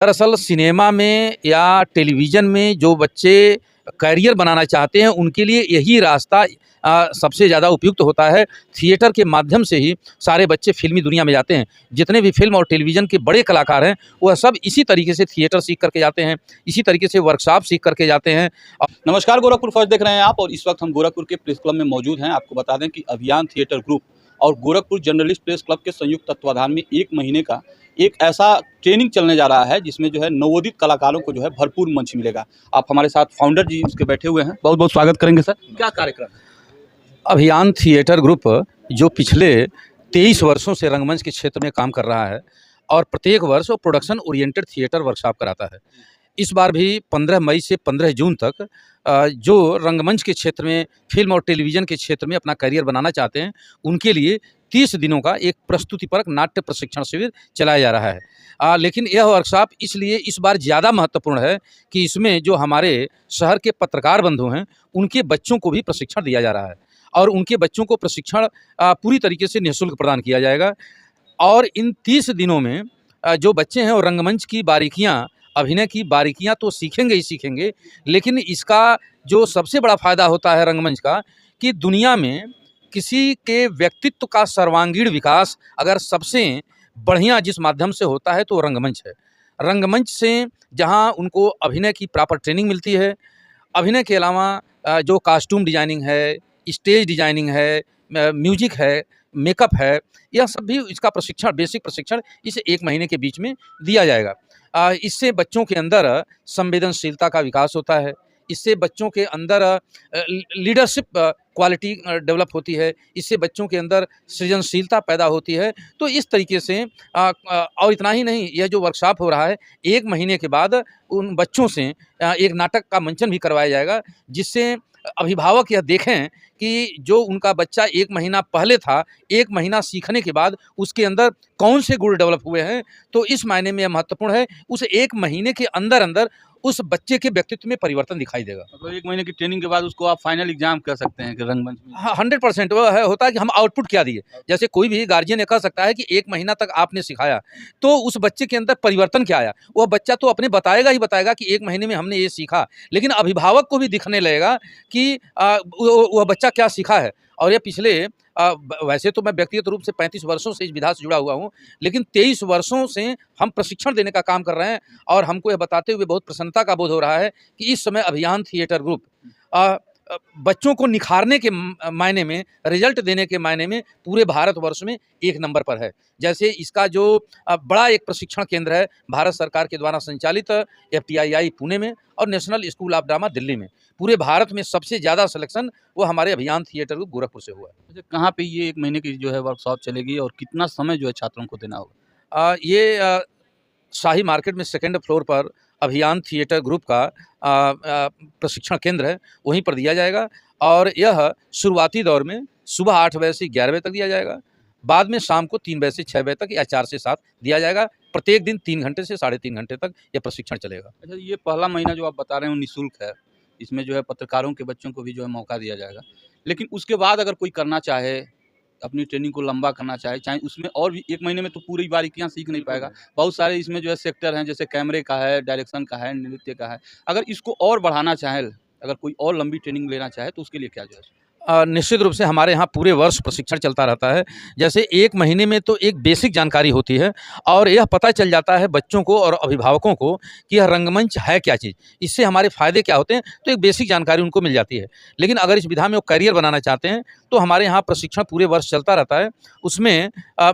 दरअसल सिनेमा में या टेलीविज़न में जो बच्चे करियर बनाना चाहते हैं, उनके लिए यही रास्ता सबसे ज़्यादा उपयुक्त होता है। थिएटर के माध्यम से ही सारे बच्चे फ़िल्मी दुनिया में जाते हैं। जितने भी फ़िल्म और टेलीविज़न के बड़े कलाकार हैं, वह सब इसी तरीके से थिएटर सीख कर के जाते हैं, इसी तरीके से वर्कशॉप सीख कर के जाते हैं। नमस्कार, गोरखपुर फर्स्ट देख रहे हैं आप और इस वक्त हम गोरखपुर के प्रेस क्लब में मौजूद हैं। आपको बता दें कि अभियान थिएटर ग्रुप और गोरखपुर जर्नलिस्ट प्रेस क्लब के संयुक्त तत्वाधान में 1 महीने का एक ऐसा ट्रेनिंग चलने जा रहा है जिसमें जो है नवोदित कलाकारों को जो है भरपूर मंच मिलेगा। आप हमारे साथ फाउंडर जी उसके बैठे हुए हैं, बहुत बहुत स्वागत करेंगे सर। क्या कार्यक्रम है? अभियान थिएटर ग्रुप जो पिछले 23 वर्षों से रंगमंच के क्षेत्र में काम कर रहा है और प्रत्येक वर्ष वो प्रोडक्शन ओरिएंटेड थिएटर वर्कशॉप कराता है। इस बार भी 15 मई से 15 जून तक जो रंगमंच के क्षेत्र में, फ़िल्म और टेलीविज़न के क्षेत्र में अपना करियर बनाना चाहते हैं, उनके लिए 30 दिनों का एक प्रस्तुतिपरक नाट्य प्रशिक्षण शिविर चलाया जा रहा है। लेकिन यह वर्कशॉप इसलिए इस बार ज़्यादा महत्वपूर्ण है कि इसमें जो हमारे शहर के पत्रकार बंधु हैं, उनके बच्चों को भी प्रशिक्षण दिया जा रहा है और उनके बच्चों को प्रशिक्षण पूरी तरीके से निःशुल्क प्रदान किया जाएगा। और इन 30 दिनों में जो बच्चे हैं वो रंगमंच की बारीकियाँ, अभिनय की बारीकियाँ तो सीखेंगे ही सीखेंगे, लेकिन इसका जो सबसे बड़ा फ़ायदा होता है रंगमंच का, कि दुनिया में किसी के व्यक्तित्व का सर्वांगीण विकास अगर सबसे बढ़िया जिस माध्यम से होता है तो वो रंगमंच है। रंगमंच से जहाँ उनको अभिनय की प्रॉपर ट्रेनिंग मिलती है, अभिनय के अलावा जो कॉस्ट्यूम डिज़ाइनिंग है, स्टेज डिज़ाइनिंग है, म्यूज़िक है, मेकअप है, यह सब भी इसका प्रशिक्षण, बेसिक प्रशिक्षण इस 1 महीने के बीच में दिया जाएगा। इससे बच्चों के अंदर संवेदनशीलता का विकास होता है। इससे बच्चों के अंदर लीडरशिप क्वालिटी डेवलप होती है। इससे बच्चों के अंदर सृजनशीलता पैदा होती है। तो इस तरीके से और इतना ही नहीं, यह जो वर्कशॉप हो रहा है, 1 महीने के बाद उन बच्चों से एक नाटक का मंचन भी करवाया जाएगा, जिससे अभिभावक यह देखें कि जो उनका बच्चा 1 महीना पहले था, 1 महीना सीखने के बाद उसके अंदर कौन से गुण डेवलप हुए हैं। तो इस मायने में यह महत्वपूर्ण है, उस 1 महीने के अंदर-अंदर उस बच्चे के व्यक्तित्व में परिवर्तन दिखाई देगा। मतलब 1 महीने की ट्रेनिंग के बाद उसको आप फाइनल एग्जाम कह सकते हैं कि रंगमंच में। हाँ, 100% वो है होता है कि हम आउटपुट क्या दिए। जैसे कोई भी गार्जियन ये कह सकता है कि 1 महीना तक आपने सिखाया, तो उस बच्चे के अंदर परिवर्तन क्या आया? वह बच्चा तो अपने बताएगा ही बताएगा कि 1 महीने में हमने ये सीखा, लेकिन अभिभावक को भी दिखने लगेगा कि वह बच्चा क्या सीखा है। और ये पिछले वैसे तो मैं व्यक्तिगत रूप से 35 वर्षों से इस विधा से जुड़ा हुआ हूँ, लेकिन 23 वर्षों से हम प्रशिक्षण देने का काम कर रहे हैं और हमको यह बताते हुए बहुत प्रसन्नता का बोध हो रहा है कि इस समय अभियान थिएटर ग्रुप अ बच्चों को निखारने के मायने में, रिज़ल्ट देने के मायने में पूरे भारतवर्ष में 1 नंबर पर है। जैसे इसका जो बड़ा एक प्रशिक्षण केंद्र है, भारत सरकार के द्वारा संचालित एफटीआईआई पुणे में और national school of drama Delhi में। पूरे भारत में सबसे ज़्यादा सिलेक्शन वो हमारे अभियान थिएटर ग्रुप गोरखपुर से हुआ है। अच्छा, कहाँ पे ये 1 महीने की जो है वर्कशॉप चलेगी और कितना समय जो है छात्रों को देना होगा? ये शाही मार्केट में 2nd फ्लोर पर अभियान थिएटर ग्रुप का प्रशिक्षण केंद्र है, वहीं पर दिया जाएगा और यह शुरुआती दौर में सुबह 8 बजे से 11 बजे तक दिया जाएगा। बाद में शाम को 3 बजे से 6 बजे तक या 4 से 7 दिया जाएगा। प्रत्येक दिन 3 घंटे से साढ़े 3 घंटे तक यह प्रशिक्षण चलेगा। अच्छा, ये पहला महीना जो आप बता रहे हो निःशुल्क है। इसमें जो है पत्रकारों के बच्चों को भी जो है मौका दिया जाएगा। लेकिन उसके बाद अगर कोई करना चाहे, अपनी ट्रेनिंग को लंबा करना चाहे, चाहे उसमें और भी 1 महीने में तो पूरी बारीकियाँ सीख नहीं पाएगा। बहुत सारे इसमें जो है सेक्टर हैं, जैसे कैमरे का है, डायरेक्शन का है, नृत्य का है। अगर इसको और बढ़ाना चाहे, अगर कोई और लंबी ट्रेनिंग लेना चाहे तो उसके लिए क्या जो है? निश्चित रूप से हमारे यहाँ पूरे वर्ष प्रशिक्षण चलता रहता है। जैसे 1 महीने में तो एक बेसिक जानकारी होती है और यह पता चल जाता है बच्चों को और अभिभावकों को कि यह रंगमंच है क्या चीज़, इससे हमारे फ़ायदे क्या होते हैं, तो एक बेसिक जानकारी उनको मिल जाती है। लेकिन अगर इस विधा में वो करियर बनाना चाहते हैं, तो हमारे यहाँ प्रशिक्षण पूरे वर्ष चलता रहता है। उसमें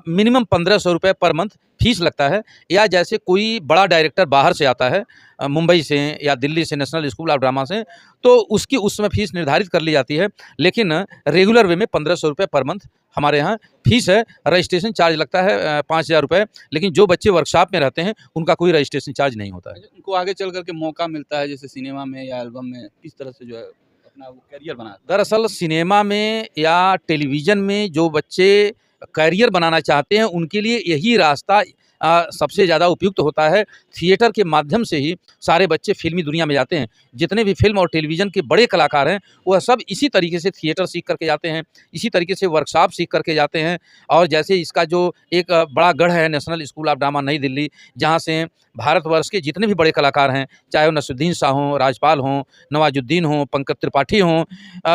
मिनिमम 1500 रुपए पर मंथ फीस लगता है, या जैसे कोई बड़ा डायरेक्टर बाहर से आता है, मुंबई से या दिल्ली से, नेशनल स्कूल ऑफ ड्रामा से, तो उसकी उस समय फीस निर्धारित कर ली जाती है। लेकिन रेगुलर वे में 1500 रुपए पर मंथ हमारे यहाँ फीस है। रजिस्ट्रेशन चार्ज लगता है 5000 रुपए, लेकिन जो बच्चे वर्कशॉप में रहते हैं उनका कोई रजिस्ट्रेशन चार्ज नहीं होता है। उनको आगे चल कर के मौका मिलता है जैसे सिनेमा में या एल्बम में, किस तरह से जो है अपना वो करियर बनाता है? दरअसल सिनेमा में या टेलीविज़न में जो बच्चे करियर बनाना चाहते हैं, उनके लिए यही रास्ता सबसे ज़्यादा उपयुक्त होता है। थिएटर के माध्यम से ही सारे बच्चे फ़िल्मी दुनिया में जाते हैं। जितने भी फ़िल्म और टेलीविज़न के बड़े कलाकार हैं, वह सब इसी तरीके से थिएटर सीख कर के जाते हैं, इसी तरीके से वर्कशॉप सीख कर के जाते हैं। और जैसे इसका जो एक बड़ा गढ़ है नेशनल स्कूल ऑफ ड्रामा नई दिल्ली, जहाँ से भारतवर्ष के जितने भी बड़े कलाकार हैं, चाहे वो नसरुद्दीन शाह हों, राजपाल हों, नवाजुद्दीन हों, पंकज त्रिपाठी हों,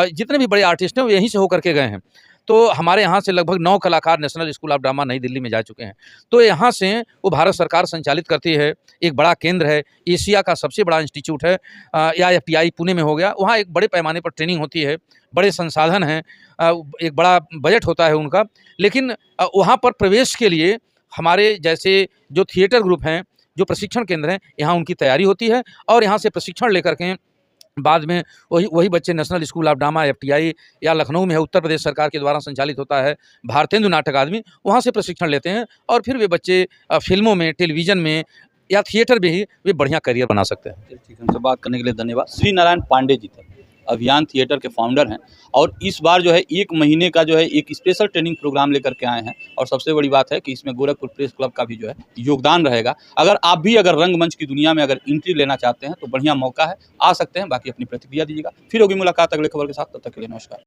जितने भी बड़े आर्टिस्ट हैं वो यहीं से होकर के गए हैं। तो हमारे यहाँ से लगभग 9 कलाकार नेशनल स्कूल ऑफ ड्रामा नई दिल्ली में जा चुके हैं। तो यहाँ से वो भारत सरकार संचालित करती है, एक बड़ा केंद्र है, एशिया का सबसे बड़ा इंस्टीट्यूट है, या एफटीआई पुणे में हो गया। वहाँ एक बड़े पैमाने पर ट्रेनिंग होती है, बड़े संसाधन हैं, एक बड़ा बजट होता है उनका। लेकिन वहाँ पर प्रवेश के लिए हमारे जैसे जो थिएटर ग्रुप हैं, जो प्रशिक्षण केंद्र हैं, यहाँ उनकी तैयारी होती है और यहाँ से प्रशिक्षण लेकर के बाद में वही बच्चे national school of drama FTI या लखनऊ में है, उत्तर प्रदेश सरकार के द्वारा संचालित होता है भारतेंदु नाटक अकादमी, वहाँ से प्रशिक्षण लेते हैं और फिर वे बच्चे फ़िल्मों में, टेलीविज़न में या थिएटर में ही वे बढ़िया करियर बना सकते हैं। चलिए ठीक है, हमसे बात करने के लिए धन्यवाद। श्री नारायण पांडे जी थे, अभियान थिएटर के फाउंडर हैं और इस बार जो है 1 महीने का जो है एक स्पेशल ट्रेनिंग प्रोग्राम लेकर के आए हैं और सबसे बड़ी बात है कि इसमें गोरखपुर प्रेस क्लब का भी जो है योगदान रहेगा। अगर आप भी अगर रंगमंच की दुनिया में अगर एंट्री लेना चाहते हैं तो बढ़िया मौका है, आ सकते हैं। बाकी अपनी प्रतिक्रिया दीजिएगा। फिर होगी मुलाकात अगले खबर के साथ, तब तक के लिए नमस्कार।